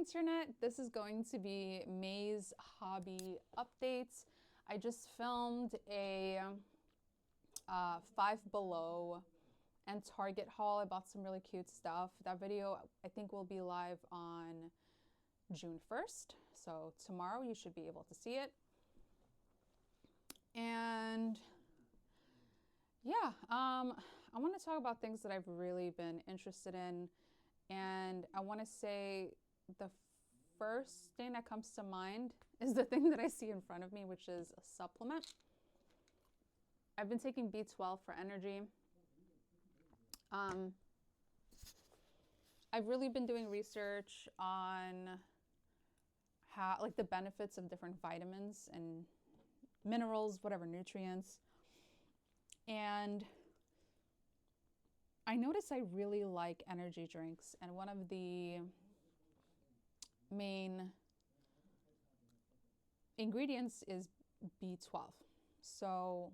internet. This is going to be May's hobby updates. I just filmed a Five Below and Target haul. I bought some really cute stuff. That video I think will be live on June 1st. So tomorrow you should be able to see it. And yeah, I want to talk about things that I've really been interested in. And I want to say the first thing that comes to mind is the thing that I see in front of me, which is a supplement. I've been taking B12 for energy. I've really been doing research on how, like, the benefits of different vitamins and minerals, whatever, nutrients. And I notice I really like energy drinks, and one of the main ingredients is B12. So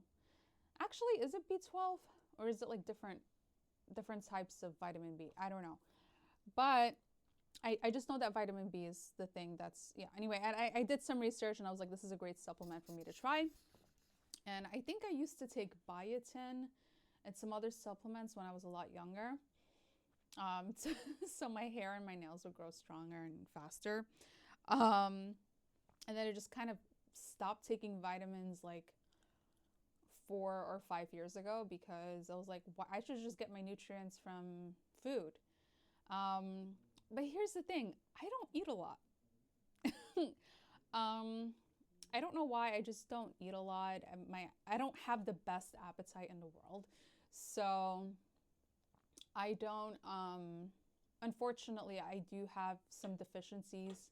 actually, is it B12 or is it like different types of vitamin B? I don't know. But I just know that vitamin B is the thing that's, yeah. Anyway, I did some research and I was like, this is a great supplement for me to try. And I think I used to take biotin and some other supplements when I was a lot younger. So my hair and my nails would grow stronger and faster. And then I just kind of stopped taking vitamins like 4 or 5 years ago because I was like, I should just get my nutrients from food. But here's the thing, I don't eat a lot. I don't know why, I just don't eat a lot. I don't have the best appetite in the world. So I don't, unfortunately, I do have some deficiencies.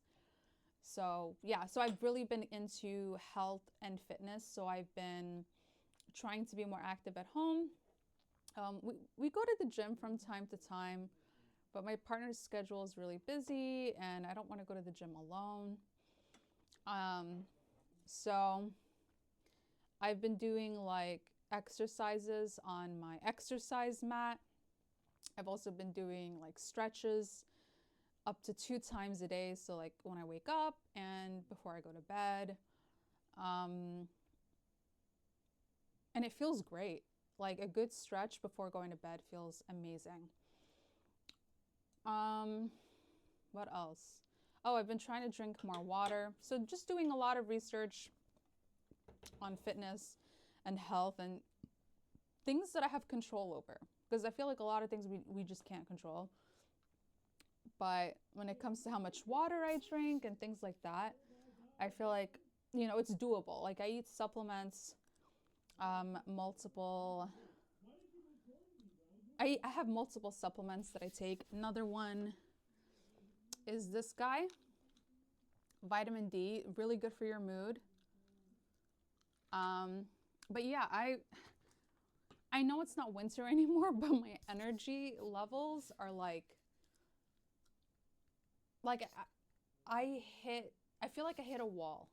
So yeah, so I've really been into health and fitness. So I've been trying to be more active at home. We go to the gym from time to time, but my partner's schedule is really busy and I don't want to go to the gym alone. So I've been doing like exercises on my exercise mat. I've also been doing like stretches up to 2 times a day. So like when I wake up and before I go to bed. And it feels great. Like a good stretch before going to bed feels amazing. What else? Oh, I've been trying to drink more water. So just doing a lot of research on fitness and health and things that I have control over. Because I feel like a lot of things we just can't control. But when it comes to how much water I drink and things like that, I feel like, you know, it's doable. Like I eat supplements, I have multiple supplements that I take. Another one is this guy, vitamin D, really good for your mood. But yeah, I know it's not winter anymore, but my energy levels are like I feel like I hit a wall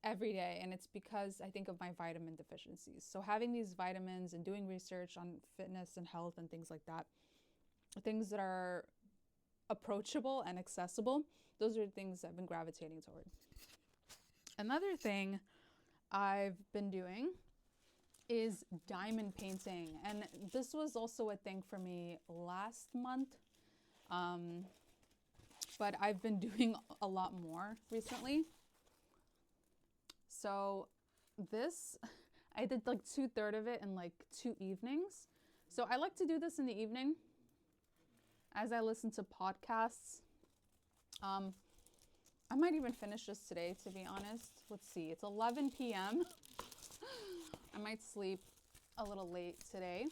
every day, and it's because I think of my vitamin deficiencies. So having these vitamins and doing research on fitness and health and things like that, things that are approachable and accessible, those are things I've been gravitating toward. Another thing I've been doing is diamond painting, and this was also a thing for me last month, but I've been doing a lot more recently. So this, I did like 2/3 of it in like 2 evenings. So I like to do this in the evening as I listen to podcasts. I might even finish this today, to be honest. Let's see, it's 11 p.m. I might sleep a little late today.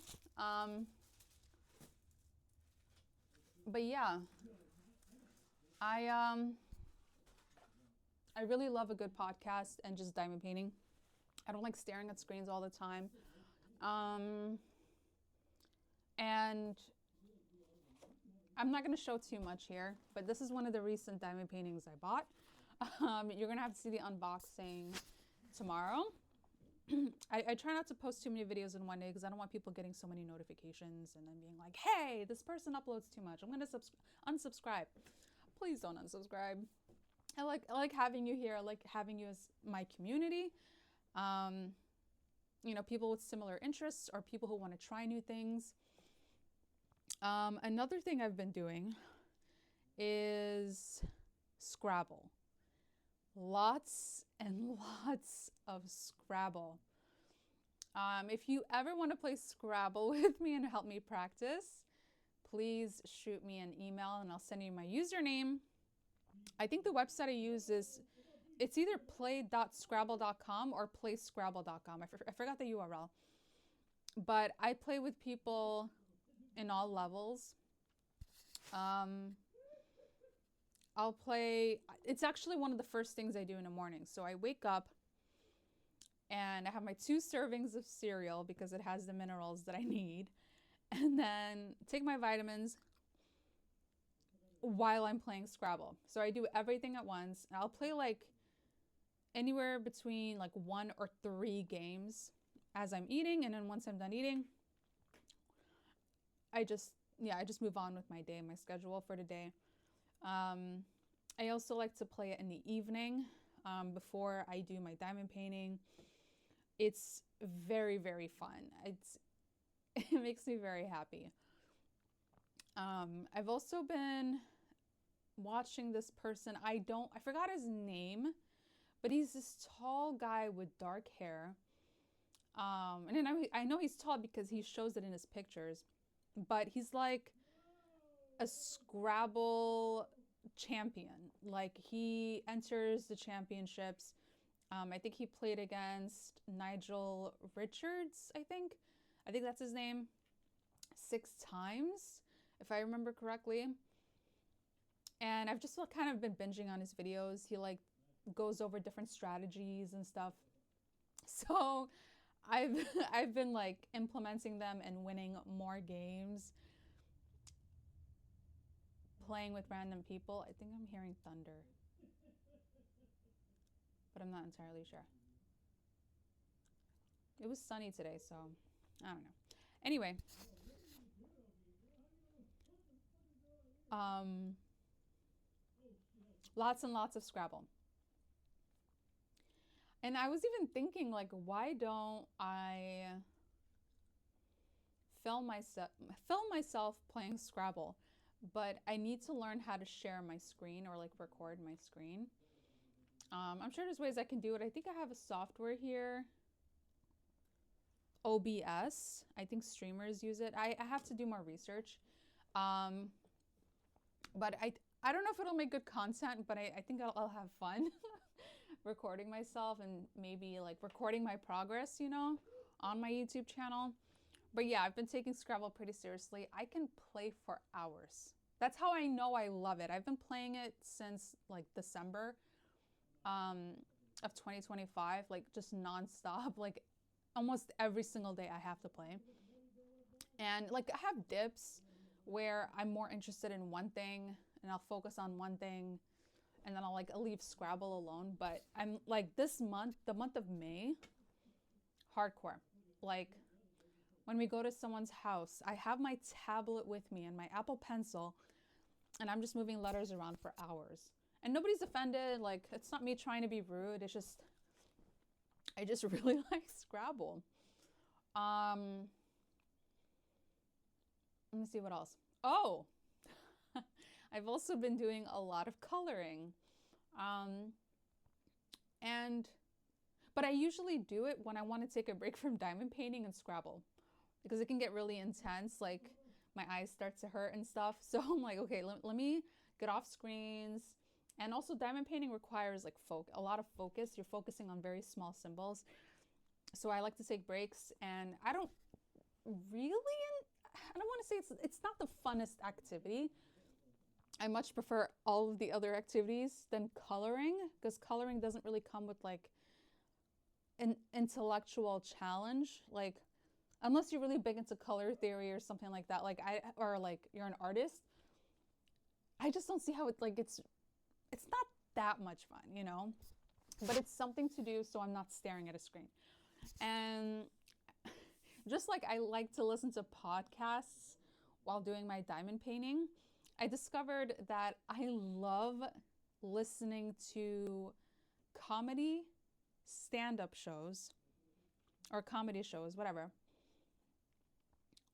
But yeah, I really love a good podcast and just diamond painting. I don't like staring at screens all the time. And I'm not going to show too much here, but this is one of the recent diamond paintings I bought. You're going to have to see the unboxing tomorrow. I try not to post too many videos in one day because I don't want people getting so many notifications and then being like, hey, this person uploads too much. I'm going to unsubscribe. Please don't unsubscribe. I like having you here. I like having you as my community. You know, people with similar interests or people who want to try new things. Another thing I've been doing is Scrabble. Lots and lots of Scrabble. If you ever want to play Scrabble with me and help me practice, please shoot me an email and I'll send you my username. I think the website I use is, it's either play.scrabble.com or playscrabble.com. I forgot the URL. But I play with people in all levels. I'll play, it's actually one of the first things I do in the morning. So I wake up and I have my 2 servings of cereal because it has the minerals that I need. And then take my vitamins while I'm playing Scrabble. So I do everything at once. And I'll play like anywhere between like 1 or 3 games as I'm eating. And then once I'm done eating, I just move on with my day, my schedule for the day. I also like to play it in the evening before I do my diamond painting. It's very, very fun. It makes me very happy. I've also been watching this person. I forgot his name, but he's this tall guy with dark hair. And then I know he's tall because he shows it in his pictures, but he's like a Scrabble champion. Like he enters the championships. I think he played against Nigel Richards, I think that's his name, 6 times, if I remember correctly. And I've just kind of been binging on his videos. He like goes over different strategies and stuff. So I've been like implementing them and winning more games. Playing with random people. I think I'm hearing thunder, but I'm not entirely sure. It was sunny today, so I don't know. Anyway, lots and lots of Scrabble. And I was even thinking, like, why don't I film myself playing Scrabble? But I need to learn how to share my screen or like record my screen. I'm sure there's ways I can do it. I think I have a software here, OBS. I think streamers use it. I have to do more research. But I don't know if it'll make good content, but I think I'll have fun recording myself and maybe like recording my progress, you know, on my YouTube channel. But yeah, I've been taking Scrabble pretty seriously. I can play for hours. That's how I know I love it. I've been playing it since like December of 2025, like just nonstop. Like almost every single day I have to play. And like I have dips where I'm more interested in one thing and I'll focus on one thing and then I'll leave Scrabble alone. But I'm like this month, the month of May, hardcore. Like when we go to someone's house, I have my tablet with me and my Apple Pencil, and I'm just moving letters around for hours. And nobody's offended. Like, it's not me trying to be rude. It's just, I just really like Scrabble. Let me see what else. Oh, I've also been doing a lot of coloring. But I usually do it when I want to take a break from diamond painting and Scrabble, because it can get really intense, like my eyes start to hurt and stuff. So I'm like, okay, let me get off screens. And also diamond painting requires like a lot of focus. You're focusing on very small symbols. So I like to take breaks, and I don't want to say it's not the funnest activity. I much prefer all of the other activities than coloring, because coloring doesn't really come with like an intellectual challenge. Like, unless you're really big into color theory or something like that, or you're an artist, I just don't see how it's not that much fun, you know? But it's something to do so I'm not staring at a screen. And just like I like to listen to podcasts while doing my diamond painting, I discovered that I love listening to comedy stand-up shows or comedy shows, whatever,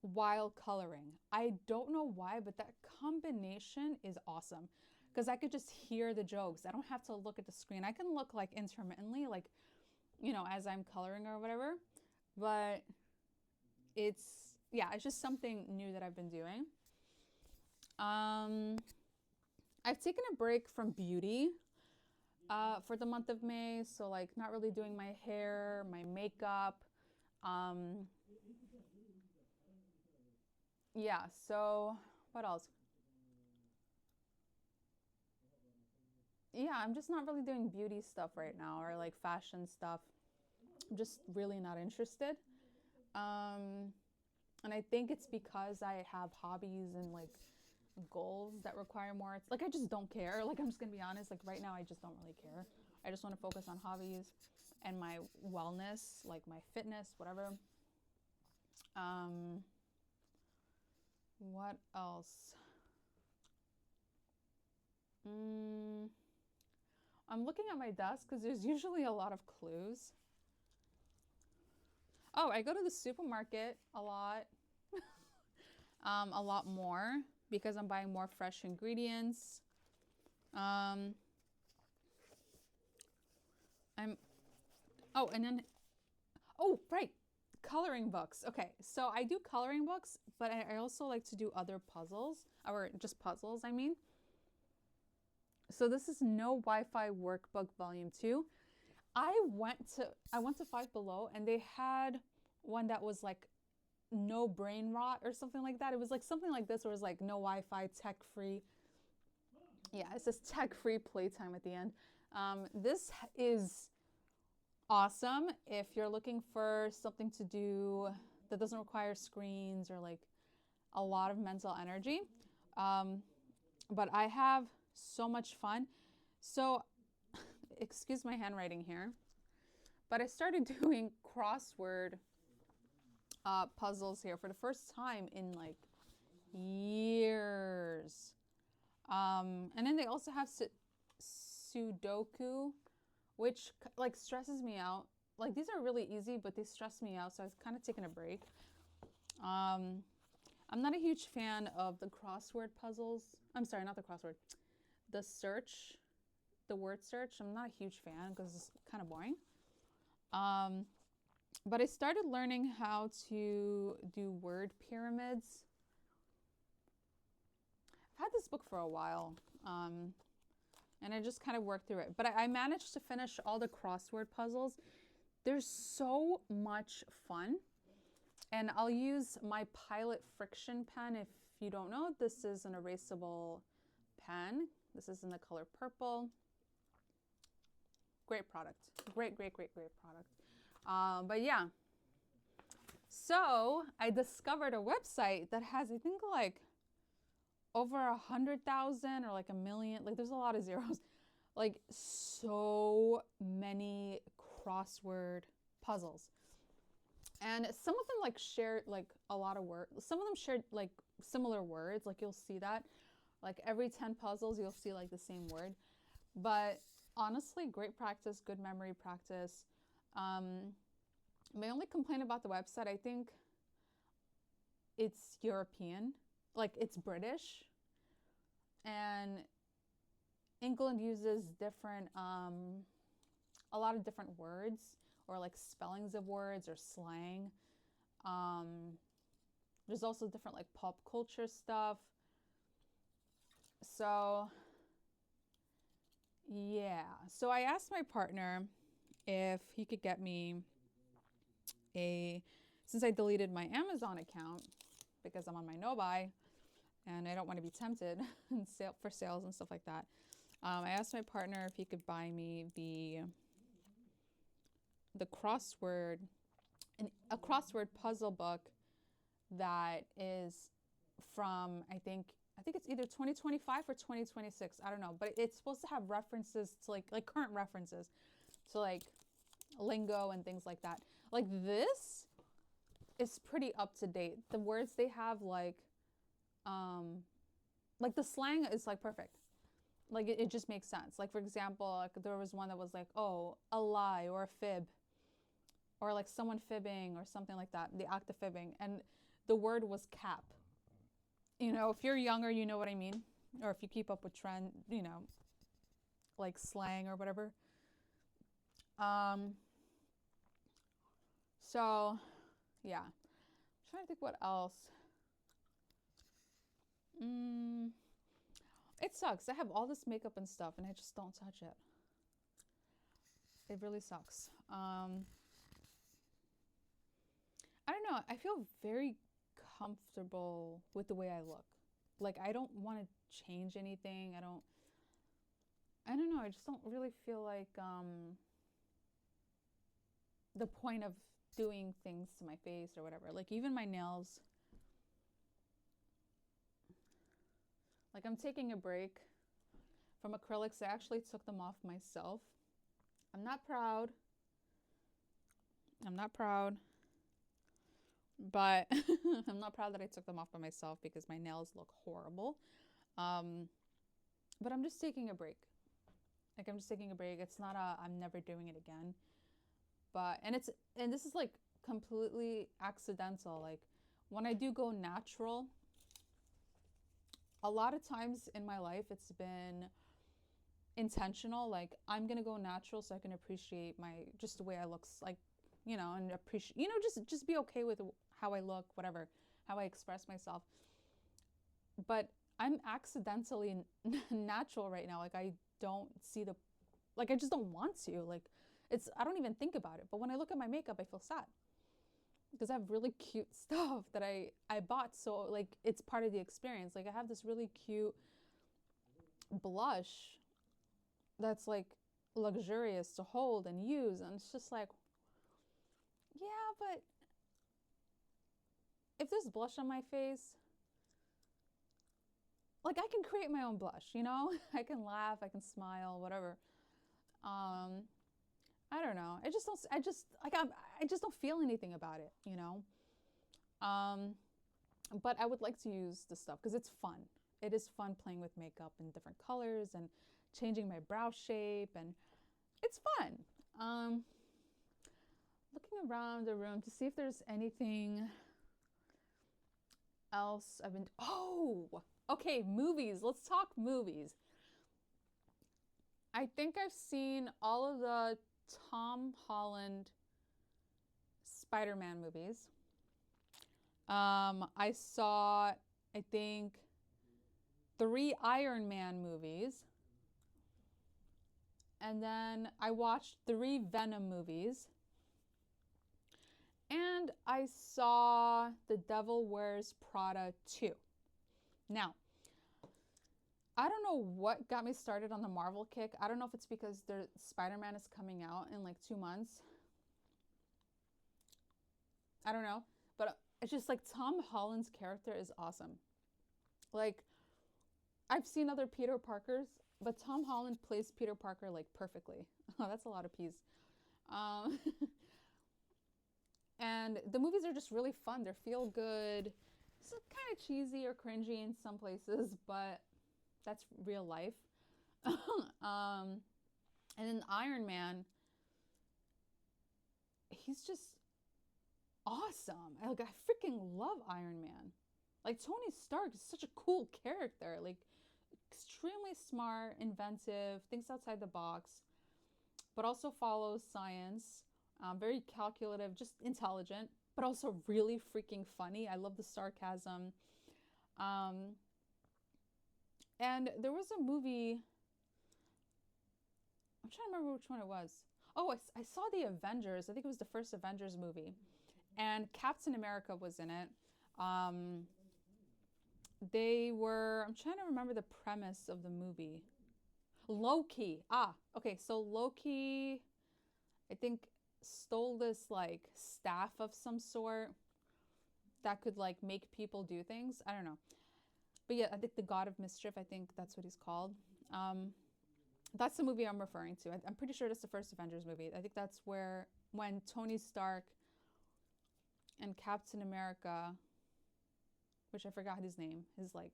while coloring. I don't know why, but that combination is awesome because I could just hear the jokes. I don't have to look at the screen. I can look like intermittently, like, you know, as I'm coloring or whatever, but it's, yeah, it's just something new that I've been doing. I've taken a break from beauty for the month of May. So like not really doing my hair, my makeup. Yeah, so what else? Yeah, I'm just not really doing beauty stuff right now or like fashion stuff. I'm just really not interested. Um, and I think it's because I have hobbies and like goals that require more. It's like I just don't care. Like I'm just gonna be honest. Like right now, I just don't really care. I just want to focus on hobbies and my wellness, like my fitness, whatever. Um, what else? Mm, I'm looking at my desk because there's usually a lot of clues. Oh, I go to the supermarket a lot more because I'm buying more fresh ingredients. Um, I'm, oh, and then, oh, right, coloring books. Okay, so I do coloring books, but I also like to do other puzzles, or just puzzles, I mean. So this is No Wi-Fi Workbook Volume 2. I went to Five Below and they had one that was like no brain rot or something like that. It was like something like this where it was like no Wi-Fi, tech free. Yeah, it says tech free playtime at the end. This is awesome if you're looking for something to do that doesn't require screens or like a lot of mental energy. Um, but I have so much fun. So, excuse my handwriting here, but I started doing crossword puzzles here for the first time in like years. And then they also have Sudoku, which like stresses me out. Like these are really easy, but they stress me out, so I've kind of taken a break. Um, I'm not a huge fan of the crossword puzzles. I'm sorry, not the crossword. The search, the word search. I'm not a huge fan because it's kind of boring. But I started learning how to do word pyramids. I've had this book for a while, and I just kind of worked through it. But I managed to finish all the crossword puzzles. There's so much fun. And I'll use my Pilot Friction pen. If you don't know, this is an erasable pen. This is in the color purple. Great product. Great, great, great, great product. But yeah. So I discovered a website that has, I think, like over 100,000 or like a million. Like there's a lot of zeros. Like so many crossword puzzles. And some of them like share like a lot of words. Some of them share like similar words. Like you'll see that. Like every 10 puzzles, you'll see like the same word. But honestly, great practice, good memory practice. My only complaint about the website, I think it's European. Like it's British. And England uses different, a lot of different words or like spellings of words or slang. There's also different like pop culture stuff. So yeah, so I asked my partner if he could get me since I deleted my Amazon account because I'm on my no buy and I don't want to be tempted for sales and stuff like that. I asked my partner if he could buy me the crossword, a crossword puzzle book that is from I think it's either 2025 or 2026. I don't know, but it's supposed to have references to like current references to like lingo and things like that. Like this is pretty up to date. The words they have, like the slang is like perfect. Like it just makes sense. Like for example, like there was one that was like, oh, a lie or a fib, or like someone fibbing or something like that. The act of fibbing, and the word was cap. You know, if you're younger, you know what I mean, or if you keep up with trend, you know, like slang or whatever. Um, so yeah, I'm trying to think what else. Mm, it sucks. I have all this makeup and stuff, and I just don't touch it. It really sucks. I don't know. I feel very comfortable with the way I look. Like I don't want to change anything. I don't know. I just don't really feel like the point of doing things to my face or whatever. Like even my nails. Like I'm taking a break from acrylics. I actually took them off myself. I'm not proud. I'm not proud. But I'm not proud that I took them off by myself because my nails look horrible. But I'm just taking a break. Like I'm just taking a break. It's not a I'm never doing it again. But and this is like completely accidental. Like when I do go natural, a lot of times in my life it's been intentional. Like I'm gonna go natural so I can appreciate my just the way I look, like, you know, and appreciate, you know, just be okay with how I look, whatever, how I express myself. But I'm accidentally natural right now. Like I don't see the, like I just don't want to. Like I don't even think about it. But when I look at my makeup, I feel sad because I have really cute stuff that I bought. So like it's part of the experience. Like I have this really cute blush that's like luxurious to hold and use, and it's just like, yeah, but if there's blush on my face, like I can create my own blush, you know? I can laugh, I can smile, whatever. Um, I don't know. I just don't feel anything about it, you know? Um, but I would like to use this stuff because it's fun. It is fun playing with makeup in different colors and changing my brow shape, and it's fun. Um, Looking around the room to see if there's anything else I've been. Oh, okay, movies. Let's talk movies. I think I've seen all of the Tom Holland Spider-Man movies. I saw, I think, 3 Iron Man movies. And then I watched 3 Venom movies. And I saw The Devil Wears Prada 2. Now, I don't know what got me started on the Marvel kick. I don't know if it's because Spider-Man is coming out in like 2 months. I don't know. But it's just like Tom Holland's character is awesome. Like, I've seen other Peter Parkers, but Tom Holland plays Peter Parker like perfectly. Oh, that's a lot of peas. Um, and the movies are just really fun. They're feel good. It's kind of cheesy or cringy in some places, but that's real life. And then Iron Man, he's just awesome. I freaking love Iron Man. Like Tony Stark is such a cool character. Like extremely smart, inventive, thinks outside the box, but also follows science. Very calculative, just intelligent, but also really freaking funny. I love the sarcasm. Um, and there was a movie, I'm trying to remember which one it was. Oh, I saw the Avengers. I think it was the first Avengers movie. And Captain America was in it. I'm trying to remember the premise of the movie. Loki. Okay, so Loki, I think, stole this like staff of some sort that could like make people do things. I don't know. But yeah, I think the God of Mischief, I think that's what he's called. That's the movie I'm referring to. I'm pretty sure that's the first Avengers movie. I think that's when Tony Stark and Captain America, which I forgot his name, his like,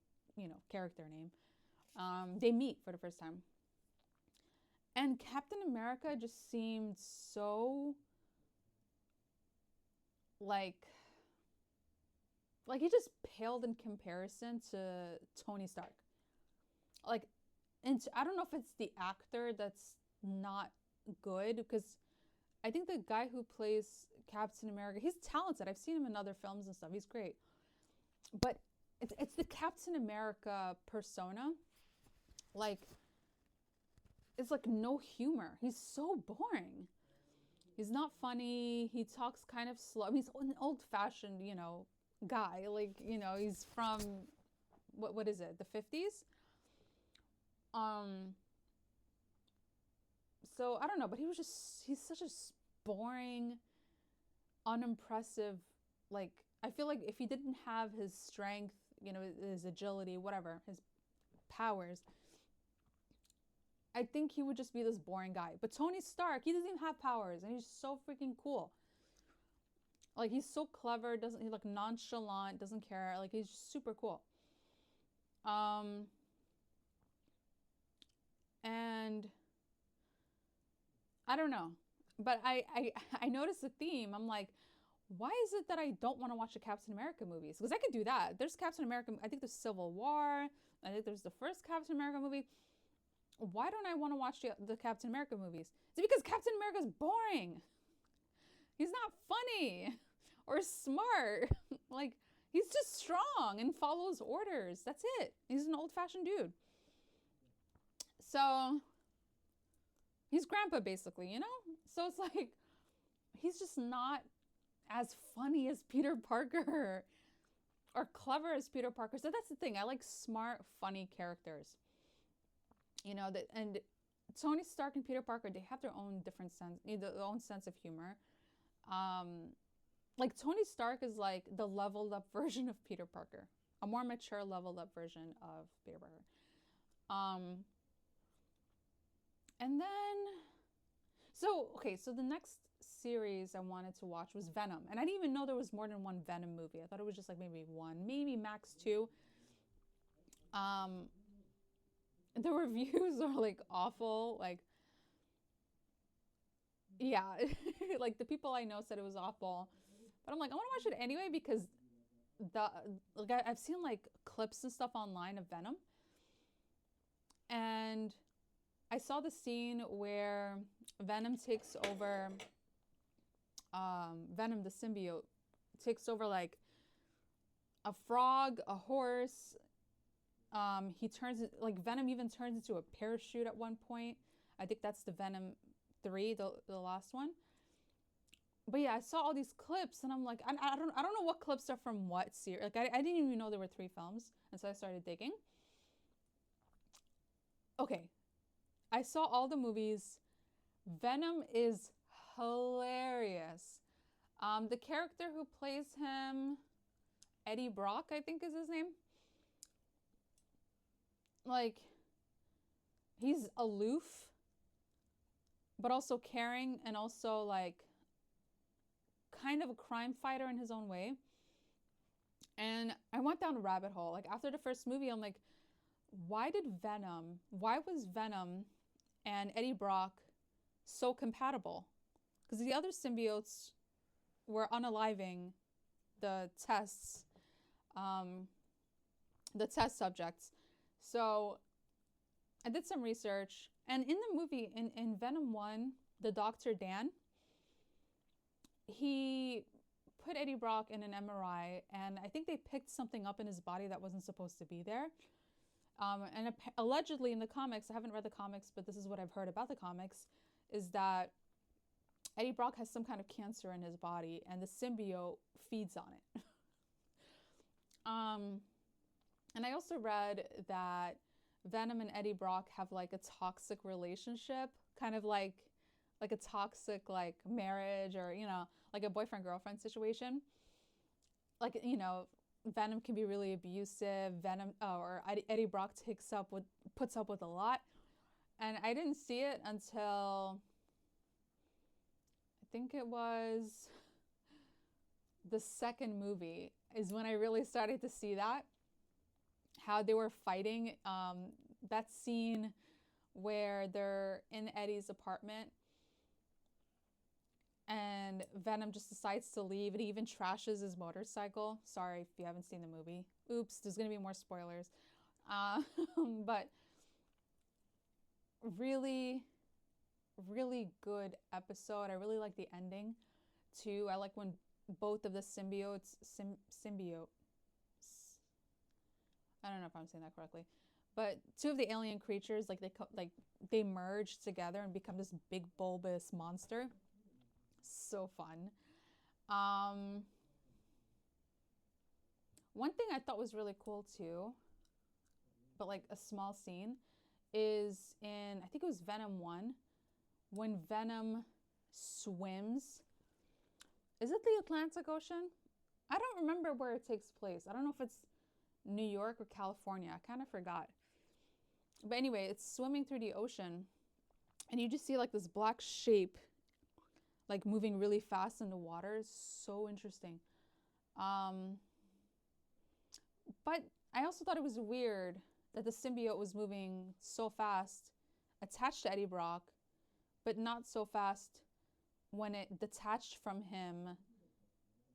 character name. They meet for the first time. And Captain America just seemed so like he just paled in comparison to Tony Stark. Like, and I don't know if it's the actor that's not good, because I think the guy who plays Captain America, he's talented. I've seen him in other films and stuff. He's great. But it's the Captain America persona. Like, it's like no humor. He's so boring. He's not funny. He talks kind of slow. I mean, he's an old-fashioned, guy. Like, he's from what is it? The 50s? So I don't know, but he's such a boring, unimpressive, like, I feel like if he didn't have his strength, his agility, whatever, his powers, I think he would just be this boring guy. But Tony Stark, he doesn't even have powers, and he's so freaking cool. Like, he's so clever, he's like nonchalant, doesn't care, like, he's super cool. And I don't know, but I noticed a theme. I'm like, why is it that I don't want to watch the Captain America movies? Because I could do that. There's Captain America, I think there's Civil War, I think there's the first Captain America movie. Why don't I want to watch the Captain America movies? Is it because Captain America's boring? He's not funny or smart. Like, he's just strong and follows orders. That's it. He's an old-fashioned dude. So he's grandpa, basically, So it's like, he's just not as funny as Peter Parker or clever as Peter Parker. So that's the thing. I like smart, funny characters. And Tony Stark and Peter Parker, they have their own different sense, their own sense of humor. Like, Tony Stark is like the leveled up version of Peter Parker, a more mature leveled up version of Peter Parker. And then, so the next series I wanted to watch was Venom. And I didn't even know there was more than one Venom movie. I thought it was just like maybe one, maybe max two. The reviews are like awful. Like, yeah, like the people I know said it was awful. But I'm like, I want to watch it anyway because I've seen like clips and stuff online of Venom. And I saw the scene where Venom takes over, Venom the symbiote takes over like a frog, a horse. He turns, like, Venom even turns into a parachute at one point. I think that's the Venom 3, the last one. But yeah, I saw all these clips and I'm like, I don't know what clips are from what series. Like, I didn't even know there were 3 films. And so I started digging. Okay. I saw all the movies. Venom is hilarious. The character who plays him, Eddie Brock, I think is his name. Like, he's aloof, but also caring, and also like kind of a crime fighter in his own way. And I went down a rabbit hole. Like, after the first movie, I'm like, why was Venom and Eddie Brock so compatible? Because the other symbiotes were unaliving the test subjects. So I did some research, and in the movie, in Venom 1, the Dr. Dan, he put Eddie Brock in an MRI, and I think they picked something up in his body that wasn't supposed to be there. And allegedly in the comics, I haven't read the comics, but this is what I've heard about the comics, is that Eddie Brock has some kind of cancer in his body, and the symbiote feeds on it. And I also read that Venom and Eddie Brock have like a toxic relationship, kind of like a toxic like marriage, or like a boyfriend-girlfriend situation. Like, Venom can be really abusive. Eddie Brock puts up with a lot. And I didn't see it until I think it was the second movie is when I really started to see that, how they were fighting. That scene where they're in Eddie's apartment and Venom just decides to leave, and he even trashes his motorcycle. Sorry if you haven't seen the movie. Oops, there's going to be more spoilers. Uh, but really, really good episode. I really like the ending too. I like when both of the symbiote, I don't know if I'm saying that correctly, but two of the alien creatures, they merge together and become this big bulbous monster. So fun. Um, One thing I thought was really cool too, but like a small scene, is in, I think it was Venom 1, when Venom swims. Is it the Atlantic Ocean? I don't remember where it takes place. I don't know if it's New York or California. I kind of forgot. But anyway, it's swimming through the ocean, and you just see like this black shape like moving really fast in the water. It's so interesting. But I also thought it was weird that the symbiote was moving so fast, attached to Eddie Brock, but not so fast when it detached from him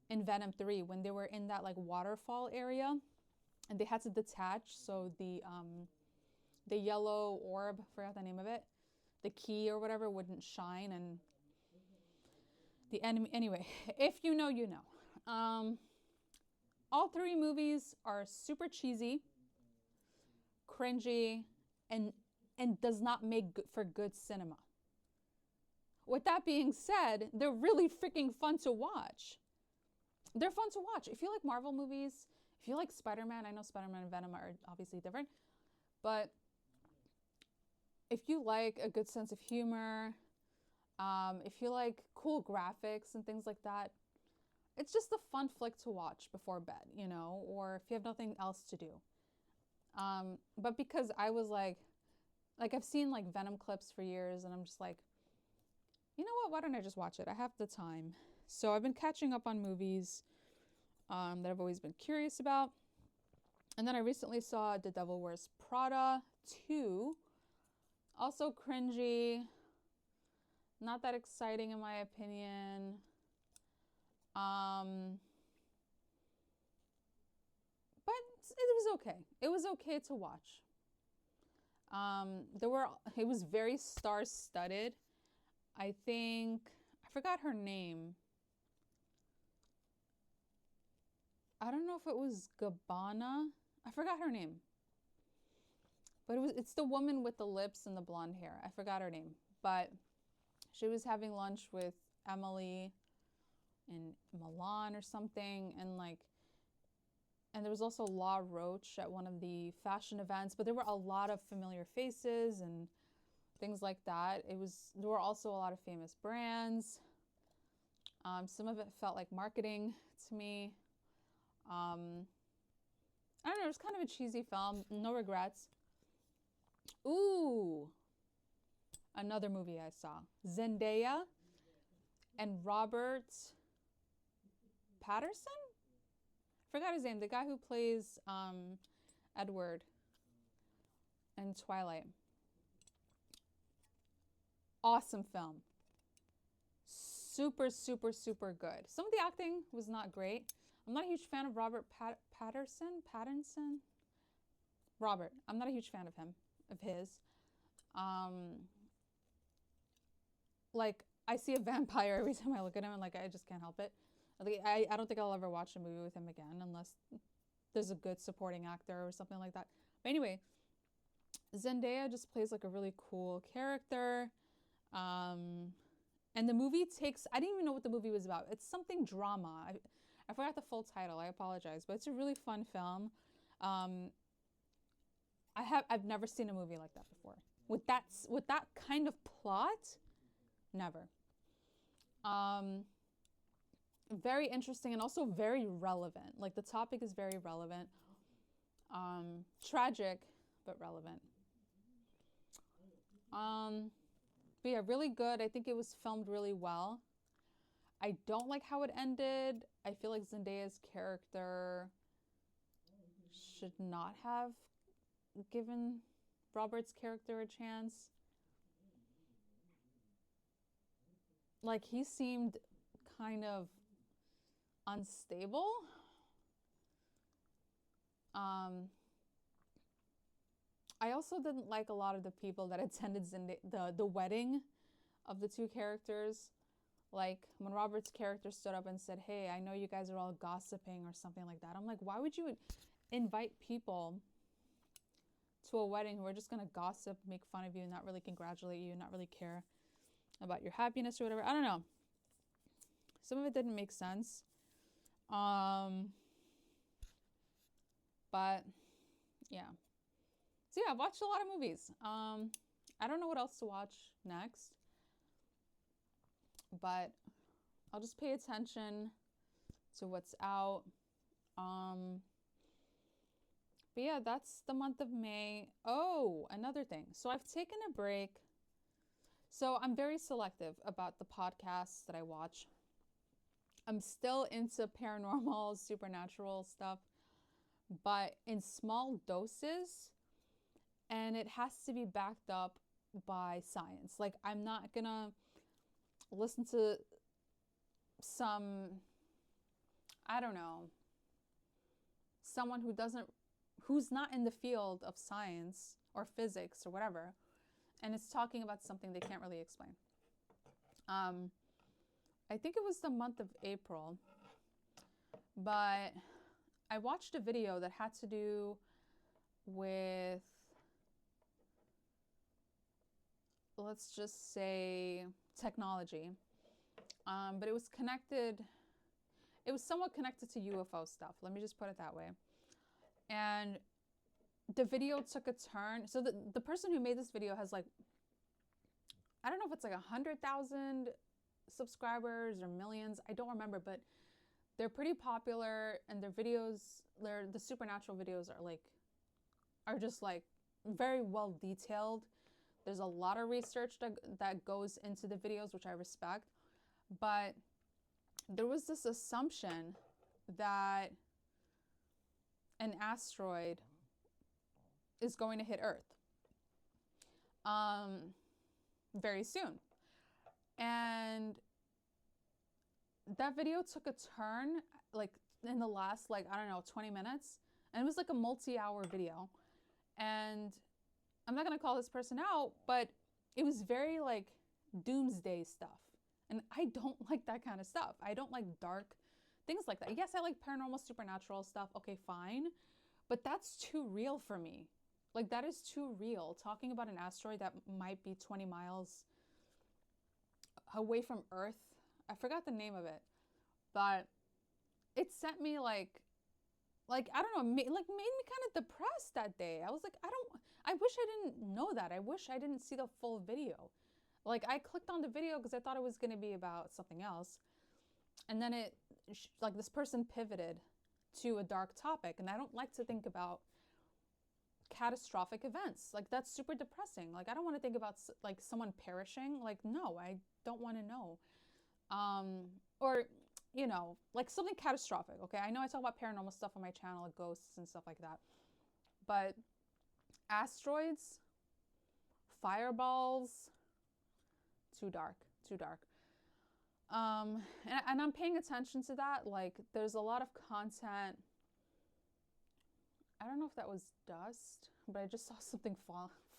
in Venom 3, when they were in that like waterfall area and they had to detach so the yellow orb, I forgot the name of it, the key or whatever, wouldn't shine, and the enemy. Anyway, if you know, you know. All three movies are super cheesy, cringy, and does not make for good cinema. With that being said, they're really freaking fun to watch. They're fun to watch. If you like Marvel movies, if you like Spider-Man, I know Spider-Man and Venom are obviously different, but if you like a good sense of humor, if you like cool graphics and things like that, it's just a fun flick to watch before bed, you know, or if you have nothing else to do. But because I was like I've seen like Venom clips for years, and I'm just like, you know what, why don't I just watch it? I have the time. So I've been catching up on movies that I've always been curious about. And then I recently saw The Devil Wears Prada 2. Also cringy. Not that exciting in my opinion. But it was okay. It was okay to watch. It was very star-studded. I forgot her name. I don't know if it was Gabbana. I forgot her name. But it's the woman with the lips and the blonde hair. I forgot her name. But she was having lunch with Emily in Milan or something, and there was also La Roche at one of the fashion events, but there were a lot of familiar faces and things like that. There were also a lot of famous brands. Some of it felt like marketing to me. I don't know, it was kind of a cheesy film, no regrets. Ooh, another movie I saw. Zendaya and Robert Patterson? Forgot his name. The guy who plays Edward in Twilight. Awesome film. Super, super, super good. Some of the acting was not great. I'm not a huge fan of Robert Pattinson? Robert. I'm not a huge fan of his. Like, I see a vampire every time I look at him, and like I just can't help it. I don't think I'll ever watch a movie with him again unless there's a good supporting actor or something like that. But anyway, Zendaya just plays like a really cool character. And the movie I didn't even know what the movie was about. It's something drama. I forgot the full title. I apologize. But it's a really fun film. I've never seen a movie like that before. With that kind of plot, never. Very interesting and also very relevant. Like, the topic is very relevant. Tragic, but relevant. But yeah, really good. I think it was filmed really well. I don't like how it ended. I feel like Zendaya's character should not have given Robert's character a chance. Like, he seemed kind of unstable. I also didn't like a lot of the people that attended the wedding of the two characters. Like, when Robert's character stood up and said, hey, I know you guys are all gossiping or something like that. I'm like, why would you invite people to a wedding who are just going to gossip, make fun of you, not really congratulate you, not really care about your happiness or whatever? I don't know. Some of it didn't make sense. But yeah. So yeah, I've watched a lot of movies. I don't know what else to watch next, but I'll just pay attention to what's out. But yeah, that's the month of May. Oh, another thing. So I've taken a break. So I'm very selective about the podcasts that I watch. I'm still into paranormal, supernatural stuff, but in small doses, and it has to be backed up by science. Like, I'm not gonna listen to some, I don't know, someone who's not in the field of science or physics or whatever, and it's talking about something they can't really explain. I think it was the month of April, but I watched a video that had to do with, let's just say, technology. But it was somewhat connected to UFO stuff. Let me just put it that way. And the video took a turn. So the person who made this video has like, I don't know if it's like 100,000 subscribers or millions. I don't remember, but they're pretty popular, and their videos, the supernatural videos are just like very well detailed. There's a lot of research that goes into the videos, which I respect. But there was this assumption that an asteroid is going to hit Earth very soon. And that video took a turn like in the last, like, I don't know, 20 minutes. And it was like a multi-hour video. And I'm not going to call this person out, but it was very like doomsday stuff. And I don't like that kind of stuff. I don't like dark things like that. Yes, I like paranormal, supernatural stuff. Okay, fine. But that's too real for me. Like, that is too real. Talking about an asteroid that might be 20 miles away from Earth. I forgot the name of it. But it sent me like I don't know, made me kind of depressed that day. I was like, I wish I didn't know that. I wish I didn't see the full video. Like, I clicked on the video because I thought it was going to be about something else. And then like, this person pivoted to a dark topic. And I don't like to think about catastrophic events. Like, that's super depressing. Like, I don't want to think about like someone perishing. Like, no, I don't want to know. Or, you know, like something catastrophic. Okay, I know I talk about paranormal stuff on my channel, like ghosts and stuff like that. But asteroids, fireballs, too dark. And I'm paying attention to that. Like, there's a lot of content. I don't know if that was dust, but I just saw something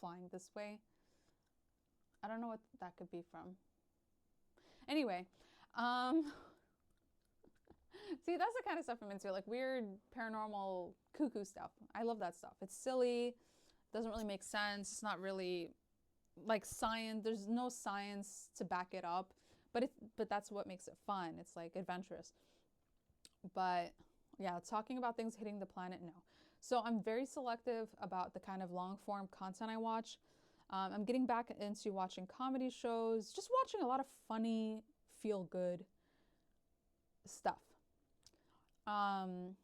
flying this way. I don't know what that could be from. Anyway, see, that's the kind of stuff I'm into, like weird paranormal cuckoo stuff. I love that stuff. It's silly, doesn't really make sense. It's not really like science. There's no science to back it up, but that's what makes it fun. It's like adventurous. But yeah, talking about things hitting the planet, no. So I'm very selective about the kind of long form content I watch. I'm getting back into watching comedy shows, just watching a lot of funny, feel good stuff. And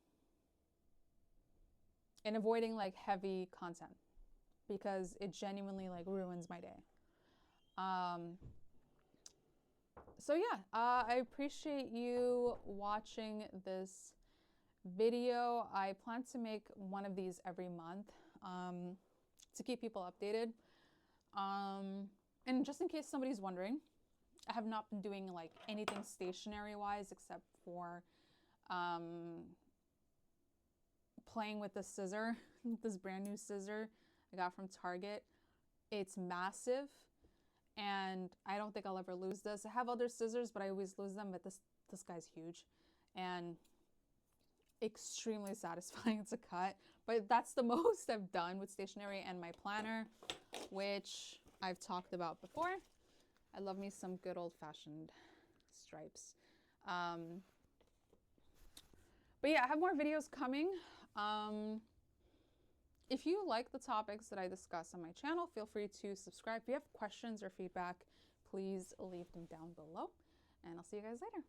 avoiding like heavy content because it genuinely like ruins my day. So yeah, I appreciate you watching this video. I plan to make one of these every month to keep people updated. And just in case somebody's wondering, I have not been doing like anything stationery wise except for playing with the scissor, this brand new scissor I got from Target. It's massive and I don't think I'll ever lose this. I have other scissors, but I always lose them, but this guy's huge and extremely satisfying to cut. But that's the most I've done with stationery, and my planner, which I've talked about before. I love me some good old-fashioned stripes. But yeah, I have more videos coming. If you like the topics that I discuss on my channel, feel free to subscribe. If you have questions or feedback, please leave them down below. And I'll see you guys later.